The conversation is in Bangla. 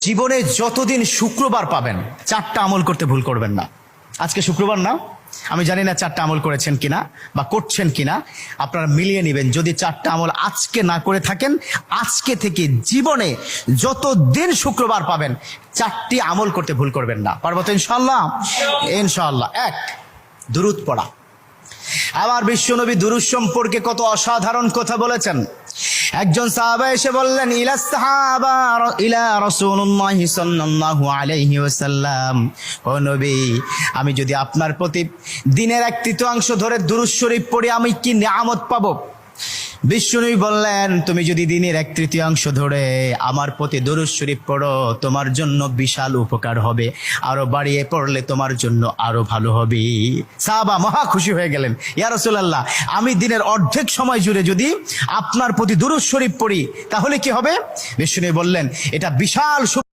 জীবনে যতদিন শুক্রবার পাবেন 4টা আমল করতে ভুল করবেন না। আজকে শুক্রবার না, আমি জানি না 4টা আমল করেছেন কিনা বা করছেন কিনা, আপনারা মিলিয়ে নেবেন। যদি 4টা আমল আজকে না করে থাকেন, আজকে থেকে জীবনে যতদিন শুক্রবার পাবেন 4টি আমল করতে ভুল করবেন না। পারবো তো ইনশাআল্লাহ? ইনশাআল্লাহ। 1, দুরূদ পড়া। আবার বিশ্বনবী দুরূদ সম্পর্কে কত অসাধারণ কথা বলেছেন। একজন সাহাবা এসে বললেন, ইলা রাসূলুল্লাহ সাল্লাল্লাহু আলাইহি ওয়াসাল্লাম, ও নবী, আমি যদি আপনার প্রতি দিনের 1/3 ধরে দুরূদ শরীফ পড়ি আমি কি নিয়ামত পাবো? বিশ্বনবী বললেন, তুমি যদি দিনের 1/3 ধরে আমার প্রতি দুরূদ শরীফ পড়ো তোমার জন্য বিশাল উপকার হবে, আরো বাড়িয়ে পড়লে তোমার জন্য আরো ভালো হবে। সাহাবা মহা খুশি হয়ে গেলেন, ইয়া রাসূলুল্লাহ, আমি দিনের অর্ধেক সময় জুড়ে যদি আপনার প্রতি দুরূদ শরীফ পড়ি তাহলে কি হবে? বিশ্বনবী বললেন, এটা বিশাল